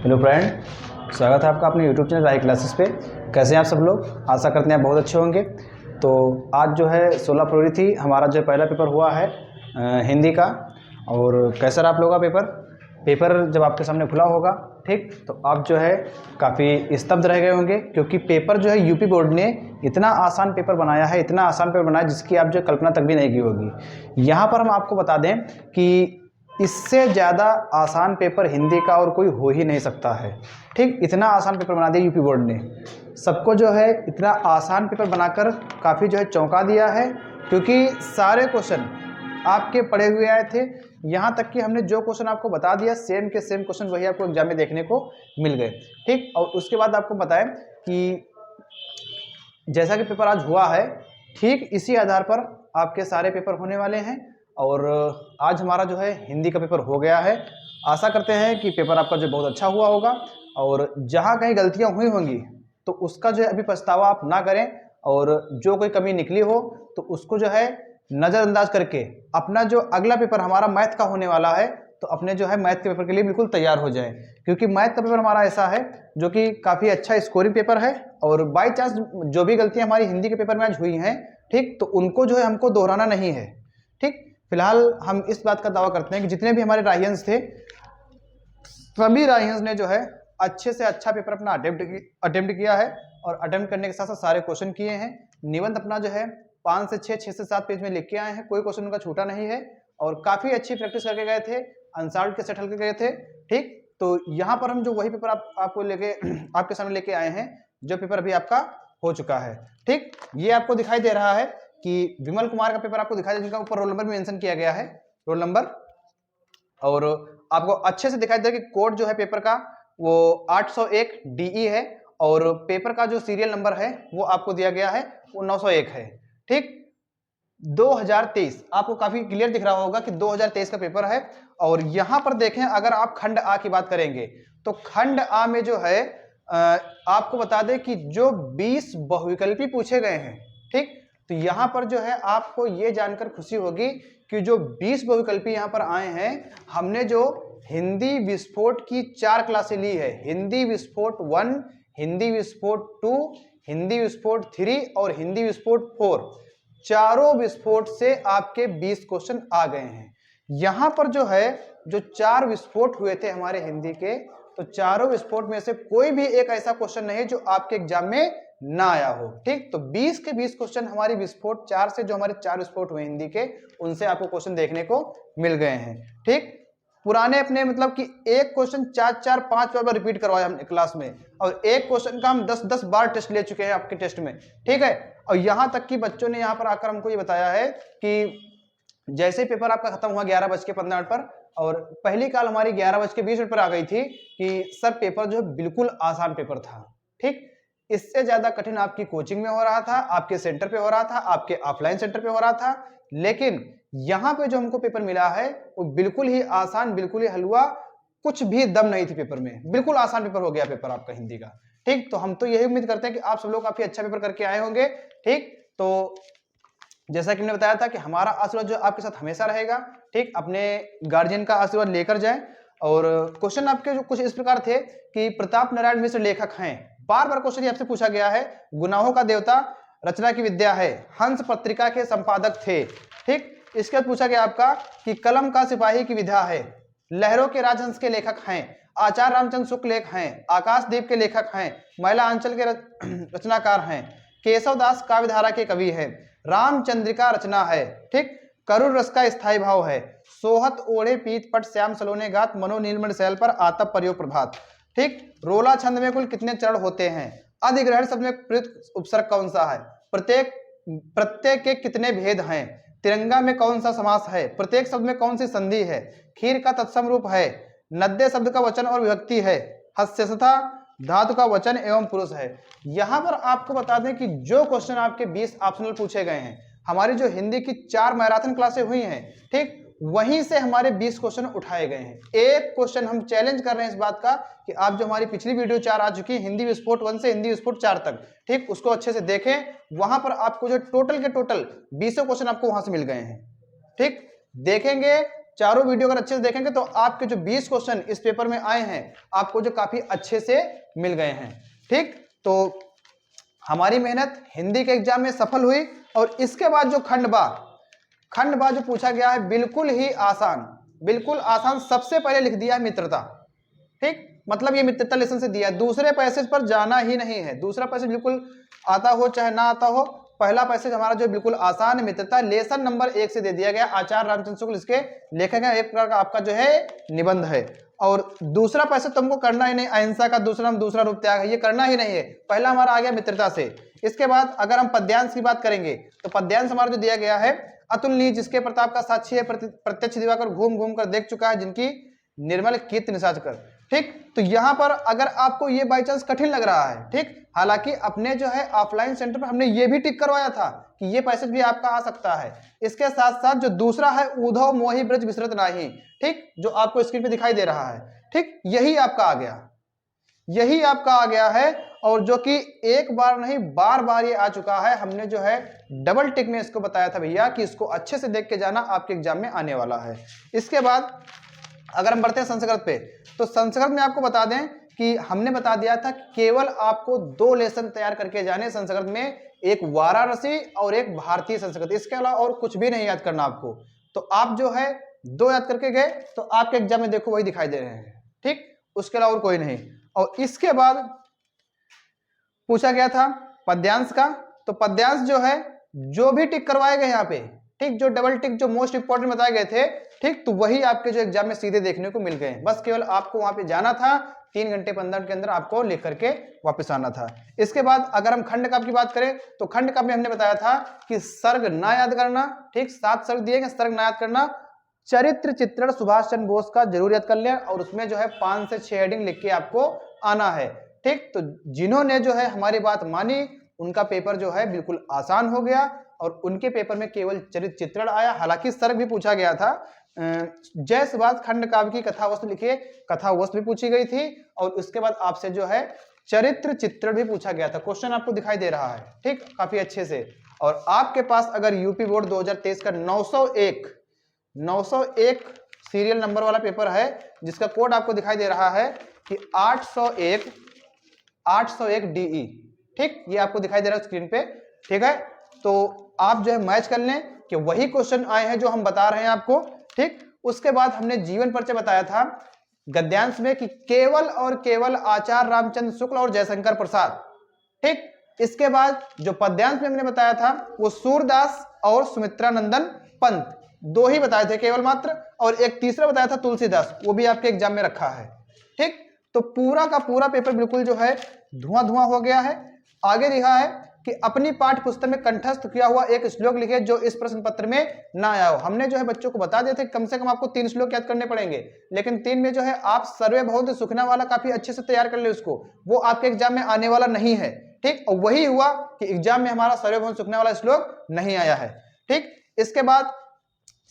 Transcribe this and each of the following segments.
Hello friend, स्वागत है आपका अपने यूट्यूब चैनल राही क्लासेस पे। कैसे हैं आप सब लोग? आशा करते हैं आप बहुत अच्छे होंगे। तो आज जो है 16 फरवरी थी, हमारा जो पहला पेपर हुआ है हिंदी का। और कैसा रहा आप लोगों का पेपर जब आपके सामने खुला होगा, ठीक, तो आप जो है काफ़ी स्तब्ध रह गए होंगे, क्योंकि पेपर जो है यूपी बोर्ड ने इतना आसान पेपर बनाया है, इतना आसान पेपर बनाया जिसकी आप जो कल्पना तक भी नहीं की होगी। यहाँ पर हम आपको बता दें कि इससे ज़्यादा आसान पेपर हिंदी का और कोई हो ही नहीं सकता है। ठीक, इतना आसान पेपर बना दिया यूपी बोर्ड ने, सबको जो है इतना आसान पेपर बनाकर काफ़ी जो है चौंका दिया है, क्योंकि सारे क्वेश्चन आपके पढ़े हुए आए थे। यहाँ तक कि हमने जो क्वेश्चन आपको बता दिया सेम के सेम क्वेश्चन वही आपको एग्जाम में देखने को मिल गए। ठीक, और उसके बाद आपको बताएं कि जैसा कि पेपर आज हुआ है, ठीक इसी आधार पर आपके सारे पेपर होने वाले हैं। और आज हमारा जो है हिंदी का पेपर हो गया है। आशा करते हैं कि पेपर आपका जो बहुत अच्छा हुआ होगा, और जहां कहीं गलतियां हुई होंगी तो उसका जो है अभी पछतावा आप ना करें, और जो कोई कमी निकली हो तो उसको जो है नज़रअंदाज करके अपना जो अगला पेपर हमारा मैथ का होने वाला है, तो अपने जो है मैथ के पेपर के लिए बिल्कुल तैयार हो जाएं, क्योंकि मैथ का पेपर हमारा ऐसा है जो कि काफ़ी अच्छा स्कोरिंग पेपर है। और बाई चांस जो भी गलतियां हमारी हिंदी के पेपर में आज हुई हैं, ठीक, तो उनको जो है हमको दोहराना नहीं है। ठीक, फिलहाल हम इस बात का दावा करते हैं कि जितने भी हमारे राहियंस थे, सभी राहियंस ने जो है अच्छे से अच्छा पेपर अपना अटेम्प्ट किया है, और अटेम्प्ट करने के साथ साथ सारे क्वेश्चन किए हैं। निबंध अपना जो है 5 से 6, 6 से 7 पेज में लिख के आए हैं, कोई क्वेश्चन उनका छूटा नहीं है, और काफी अच्छी प्रैक्टिस करके गए थे, अनसॉल्व्ड के सेट हल के गए थे। ठीक, तो यहाँ पर हम जो वही पेपर आपको लेके आपके सामने लेके आए हैं, जो पेपर अभी आपका हो चुका है। ठीक, ये आपको दिखाई दे रहा है कि विमल कुमार का पेपर आपको दिखाई दे, जिनका ऊपर रोल नंबर भी मेंशन किया गया है, रोल नंबर, और आपको अच्छे से दिखाई दे कि कोड जो है पेपर का वो 801 DE है, और पेपर का जो सीरियल नंबर है वो आपको दिया गया है वो 901 है। ठीक, 2023 आपको काफी क्लियर दिख रहा होगा कि 2023 का पेपर है। और यहां पर देखें, अगर आप खंड आ की बात करेंगे तो खंड आ में जो है आपको बता दें कि जो 20 बहुविकल्पी पूछे गए हैं, ठीक, तो यहां पर जो है आपको ये जानकर खुशी होगी कि जो 20 बहुविकल्पी यहां पर आए हैं, हमने जो हिंदी विस्फोट की 4 क्लासें ली है, हिंदी विस्फोट 1, हिंदी विस्फोट 2, हिंदी विस्फोट 3 और हिंदी विस्फोट 4, चारों विस्फोट से आपके 20 क्वेश्चन आ गए हैं। यहां पर जो है जो 4 विस्फोट हुए थे हमारे हिंदी के, तो चारों विस्फोट में से कोई भी एक ऐसा क्वेश्चन नहीं जो आपके एग्जाम में ना आया हो। ठीक, तो 20 के 20 क्वेश्चन हमारी विस्फोट 4 से, जो हमारे 4 विस्फोट हुए हिंदी के, उनसे आपको क्वेश्चन देखने को मिल गए हैं। ठीक, पुराने अपने मतलब कि एक क्वेश्चन 4-4, 5 बार रिपीट करवाया हमने क्लास में, और एक क्वेश्चन का हम 10-10 बार टेस्ट ले चुके हैं आपके टेस्ट में। ठीक है, और यहां तक कि बच्चों ने यहां पर आकर हमको ये बताया है कि जैसे पेपर आपका खत्म हुआ 11:15 पर, और पहली कॉल हमारी 11:20 पर आ गई थी कि सर पेपर जो है बिल्कुल आसान पेपर था। ठीक, इससे ज्यादा कठिन आपकी कोचिंग में हो रहा था, आपके सेंटर पे हो रहा था, आपके ऑफलाइन सेंटर पे हो रहा था, लेकिन यहां पे जो हमको पेपर मिला है वो बिल्कुल ही आसान, बिल्कुल ही हलवा, कुछ भी दम नहीं थी पेपर में, बिल्कुल आसान पेपर हो गया पेपर आपका हिंदी का। ठीक, तो हम तो यही उम्मीद करते हैं कि आप सब लोग काफी अच्छा पेपर करके आए होंगे। ठीक, तो जैसा कि मैंने बताया था कि हमारा आशीर्वाद जो आपके साथ हमेशा रहेगा। ठीक, अपने गार्जियन का आशीर्वाद लेकर जाएं। और क्वेश्चन आपके जो कुछ इस प्रकार थे कि प्रताप नारायण मिश्र लेखक हैं, बार बार क्वेश्चन आपसे पूछा गया है। गुनाहों का देवता रचना की विद्या है, हंस पत्रिका के संपादक थे। ठीक, इसके बाद पूछा गया आपका कि कलम का सिपाही की विधा है, लहरों के राजहंस के लेखक हैं, आचार्य रामचंद्र शुक्ल लेख हैं, आकाशदीप के लेखक हैं, महिला अंचल के रचनाकार हैं, केशव दास काव्यधारा के कवि हैं, रामचंद्रिका रचना है। ठीक, करुण रस का स्थायी भाव है, सोहत ओढ़े पीत पट श्याम सलोने गात, मनो नीलमणि शैल पर आतप परियो प्रभात। ठीक, रोला छंद में कुल कितने चरण होते हैं, अधिग्रहण शब्द में प्रयुक्त उपसर्ग कौन सा है, प्रत्येक प्रत्यय के कितने भेद हैं, तिरंगा में कौन सा समास है, प्रत्येक शब्द में कौन सी संधि है, खीर का तत्सम रूप है, नद्य शब्द का वचन और विभक्ति है, हस्यसथा धातु का वचन एवं पुरुष है। यहां पर आपको बता दें कि जो क्वेश्चन आपके 20 ऑप्शनल पूछे गए हैं, हमारी जो हिंदी की 4 मैराथन क्लासें हुई हैं, ठीक, वहीं से हमारे 20 क्वेश्चन उठाए गए हैं। एक क्वेश्चन हम चैलेंज कर रहे हैं इस बात का कि आप जो हमारी पिछली वीडियो 4 आ चुकी है, हिंदी विस्फोट 1 से हिंदी विस्फोट 4 तक, ठीक, उसको अच्छे से देखें। वहां पर आपको जो टोटल के टोटल 20 क्वेश्चन आपको वहां से मिल गए हैं। ठीक, देखेंगे, चारों वीडियो अगर अच्छे से देखेंगे तो आपके जो 20 क्वेश्चन इस पेपर में आए हैं आपको जो काफी अच्छे से मिल गए हैं। ठीक, तो हमारी मेहनत हिंदी के एग्जाम में सफल हुई। और इसके बाद जो खंडवा जो पूछा गया है बिल्कुल ही आसान, बिल्कुल आसान। सबसे पहले लिख दिया है मित्रता। ठीक, मतलब ये मित्रता लेसन से दिया है, दूसरे पैसेज पर जाना ही नहीं है। दूसरा पैसेज बिल्कुल आता हो चाहे ना आता हो, पहला पैसेज हमारा जो बिल्कुल आसान है मित्रता, लेसन नंबर 1 से दे दिया गया। आचार्य रामचंद्र शुक्ल इसके लेखक हैं, एक प्रकार का आपका जो है निबंध है। और दूसरा पैसेज तुमको करना ही नहीं, अहिंसा का दूसरा रूप त्याग है, ये करना ही नहीं है। पहला हमारा आ गया मित्रता से। इसके बाद अगर हम पद्यांश की बात करेंगे तो पद्यांश हमारा जो दिया गया है, अतुलनीय जिसके प्रताप का साक्षी है, प्रत्यक्ष दिवाकर घूम घूम कर देख चुका है, जिनकी निर्मल कीर्ति निशाच कर। ठीक, तो यहां पर अगर आपको ये बाई चांस कठिन लग रहा है, ठीक, हालांकि अपने जो है ऑफलाइन सेंटर पर हमने ये भी टिक करवाया था कि ये पैसेज भी आपका आ सकता है। इसके साथ साथ जो दूसरा है, उद्धव मोहि ब्रज विसरत नाही, ठीक, जो आपको स्क्रीन पे दिखाई दे रहा है, ठीक, यही आपका आ गया, यही आपका आ गया है। और जो कि एक बार नहीं बार बार ये आ चुका है। हमने जो है डबल टिक में इसको बताया था भैया कि इसको अच्छे से देख के जाना, आपके एग्जाम में आने वाला है। इसके बाद अगर हम बढ़ते हैं संस्कृत पे, तो संस्कृत में आपको बता दें कि हमने बता दिया था केवल आपको 2 लेसन तैयार करके जाने संस्कृत में, एक वाराणसी और एक भारतीय संस्कृत। इसके अलावा और कुछ भी नहीं याद करना आपको। तो आप जो है 2 याद करके गए तो आपके एग्जाम में देखो वही दिखाई दे रहे हैं। ठीक, उसके अलावा और कोई नहीं। और इसके बाद पूछा गया था पद्यांश का, तो पद्यांश जो है जो भी टिक करवाए गए यहाँ पे, ठीक, जो डबल टिक जो मोस्ट इंपोर्टेंट बताए गए थे, ठीक, तो वही आपके जो एग्जाम में सीधे देखने को मिल गए। बस केवल आपको वहां पे जाना था, 3 घंटे 15 मिनट के अंदर आपको लिख करके वापस आना था। इसके बाद अगर हम खंड काव्य की बात करें तो खंड काव्य में हमने बताया था कि सर्ग ना याद करना, ठीक, 7 सर्ग दिए गए, सर्ग ना याद करना। चरित्र चित्रण सुभाष चंद्र बोस का जरूर याद कर लें और उसमें जो है 5 से 6 हेडिंग लिख के आपको आना है। ठीक, तो जिन्होंने जो है हमारी बात मानी उनका पेपर जो है बिल्कुल आसान हो गया और उनके पेपर में केवल चरित्र चित्रण आया। हालांकि सर्ग भी पूछा गया था। जय सुभाष खंड काव्य की कथा वस्तु लिखिए, कथा वस्तु भी पूछी गई थी। और उसके बाद आपसे जो है चरित्र चित्रण भी पूछा गया था। क्वेश्चन आपको दिखाई दे रहा है, ठीक, काफी अच्छे से। और आपके पास अगर यूपी बोर्ड 2023 का 901 सीरियल नंबर वाला पेपर है, जिसका कोड आपको दिखाई दे रहा है कि 801 DE, ठीक, ये आपको दिखाई दे रहा है स्क्रीन पे। ठीक है, तो आप जो है मैच कर लें कि वही क्वेश्चन आए हैं जो हम बता रहे हैं आपको। ठीक, उसके बाद हमने जीवन परिचय बताया था गद्यांश में कि केवल और केवल आचार्य रामचंद्र शुक्ल और जयशंकर प्रसाद। ठीक, इसके बाद जो पद्यांश में हमने बताया था वो सूरदास और सुमित्रानंदन पंत, 2 ही बताए थे केवल मात्र, और एक तीसरा बताया था तुलसीदास, वो भी आपके एग्जाम में रखा है। ठीक, तो पूरा का पूरा पेपर बिल्कुल जो है धुआं धुआं हो गया है। आगे लिखा है कि अपनी पाठ्य पुस्तक में कंठस्थ किया हुआ एक श्लोक लिखे जो इस प्रश्न पत्र में ना आया हो। हमने जो है बच्चों को बता दिए थे कम से कम आपको 3 श्लोक याद करने पड़ेंगे, लेकिन 3 में जो है आप सर्वे बहुत सुखना वाला काफी अच्छे से तैयार कर ले उसको, वो आपके एग्जाम में आने वाला नहीं है। ठीक, और वही हुआ कि एग्जाम में हमारा सर्वे बहुत सुखना वाला श्लोक नहीं आया है। ठीक, इसके बाद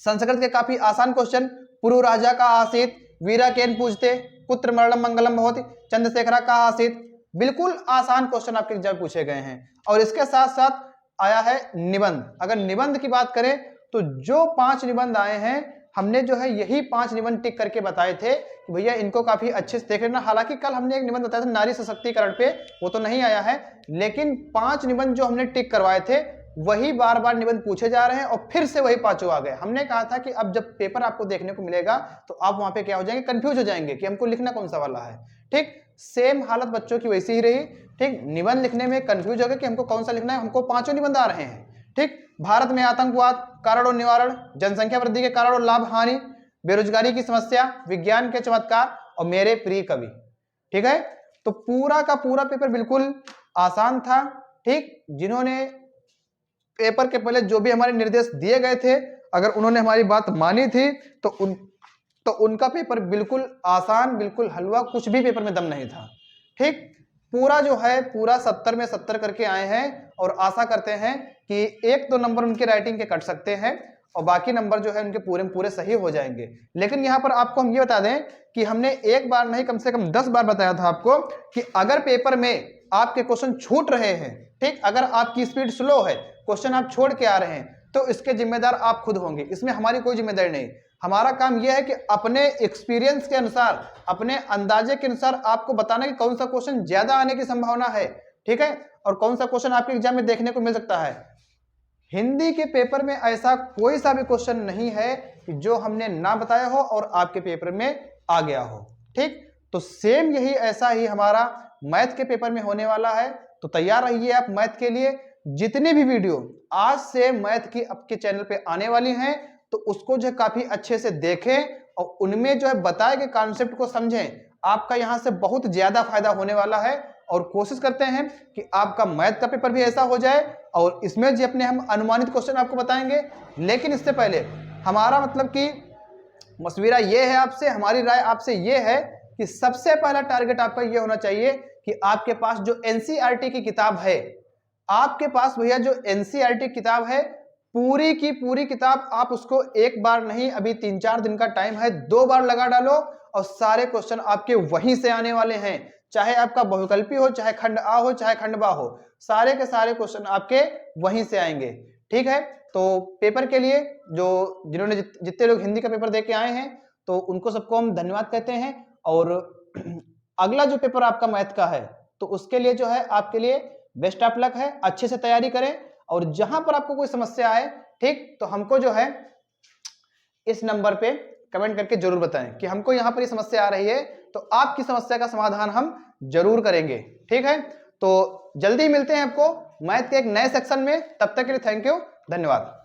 संस्कृत के काफी आसान क्वेश्चन, पुरु राजा का आसीत, वीरा केन पूछते, पुत्र मरणम मंगलम भवति, चंद्रशेखरा का आसीत, बिल्कुल आसान क्वेश्चन आपके एग्जाम में पूछे गए हैं। और इसके साथ साथ आया है निबंध। अगर निबंध की बात करें तो जो 5 निबंध आए हैं हमने जो है यही 5 निबंध टिक करके बताए थे कि भैया इनको काफी अच्छे से देख लेना। हालांकि कल हमने एक निबंध बताया था नारी सशक्तिकरण पे, वो तो नहीं आया है, लेकिन 5 निबंध जो हमने टिक करवाए थे वही बार बार निबंध पूछे जा रहे हैं और फिर से वही 5 आ गए। हमने कहा था कि अब जब पेपर आपको देखने को मिलेगा तो आप वहां पे क्या हो जाएंगे, कंफ्यूज हो जाएंगे कि हमको लिखना कौन सा वाला है। ठीक, सेम हालत बच्चों की वैसी ही रही। ठीक, निबंध लिखने में कंफ्यूज हो गए कि हमको कौन सा लिखना है, हमको 5 निबंध आ रहे हैं। ठीक, भारत में आतंकवाद कारण और निवारण, जनसंख्या वृद्धि के कारण और लाभ हानि, बेरोजगारी की समस्या, विज्ञान के चमत्कार और मेरे प्रिय कवि। ठीक है, तो पूरा का पूरा पेपर बिल्कुल आसान था। ठीक, जिन्होंने पेपर के पहले जो भी हमारे निर्देश दिए गए थे अगर उन्होंने हमारी बात मानी थी तो उनका पेपर बिल्कुल आसान, बिल्कुल हलवा, कुछ भी पेपर में दम नहीं था। ठीक, पूरा जो है पूरा 70 में 70 करके आए हैं और आशा करते हैं कि 1-2 नंबर उनके राइटिंग के कट सकते हैं और बाकी नंबर जो है उनके पूरे में पूरे सही हो जाएंगे। लेकिन यहाँ पर आपको हम ये बता दें कि हमने एक बार नहीं कम से कम 10 बार बताया था आपको कि अगर पेपर में आपके क्वेश्चन छूट रहे हैं, ठीक, अगर आपकी स्पीड स्लो है, क्वेश्चन आप छोड़ के आ रहे हैं, तो इसके जिम्मेदार आप खुद होंगे, इसमें हमारी कोई जिम्मेदारी नहीं। हमारा काम यह है कि अपने एक्सपीरियंस के अनुसार, अपने अंदाजे के अनुसार आपको बताना कि कौन सा क्वेश्चन ज्यादा आने की संभावना है, ठीक है, और कौन सा क्वेश्चन आपके एग्जाम में देखने को मिल सकता है। हिंदी के पेपर में ऐसा कोई सा भी क्वेश्चन नहीं है कि जो हमने ना बताया हो और आपके पेपर में आ गया हो, ठीक। तो सेम यही ऐसा ही हमारा मैथ के पेपर में होने वाला है। तो तैयार रहिए आप मैथ के लिए। जितनी भी वीडियो आज से मैथ की आपके चैनल पे आने वाली हैं, तो उसको जो है काफी अच्छे से देखें और उनमें जो है बताए गए कॉन्सेप्ट को समझें। आपका यहां से बहुत ज्यादा फायदा होने वाला है और कोशिश करते हैं कि आपका मैथ का पेपर भी ऐसा हो जाए और इसमें जो अपने हम अनुमानित क्वेश्चन आपको बताएंगे। लेकिन इससे पहले हमारा मतलब कि मशविरा ये है आपसे, हमारी राय आपसे ये है कि सबसे पहला टारगेट आपका ये होना चाहिए कि आपके पास जो एनसीईआरटी की किताब है, आपके पास भैया जो एनसीईआरटी किताब है, पूरी की पूरी किताब आप उसको एक बार नहीं, अभी 3-4 दिन का टाइम है, 2 बार लगा डालो और सारे क्वेश्चन आपके वहीं से आने वाले हैं। चाहे आपका बहुविकल्पी हो, चाहे खंड आ हो, चाहे खंड बा हो, सारे के सारे क्वेश्चन आपके वहीं से आएंगे, ठीक है। तो पेपर के लिए जो जिन्होंने जितने लोग हिंदी का पेपर दे के आए हैं, तो उनको सबको हम धन्यवाद कहते हैं। और अगला जो पेपर आपका मैथ का है, तो उसके लिए जो है आपके लिए बेस्ट ऑफ लक है। अच्छे से तैयारी करें और जहां पर आपको कोई समस्या आए, ठीक, तो हमको जो है इस नंबर पे कमेंट करके जरूर बताएं कि हमको यहां पर ये समस्या आ रही है, तो आपकी समस्या का समाधान हम जरूर करेंगे, ठीक है। तो जल्दी मिलते हैं आपको मैथ के एक नए सेक्शन में। तब तक के लिए थैंक यू, धन्यवाद।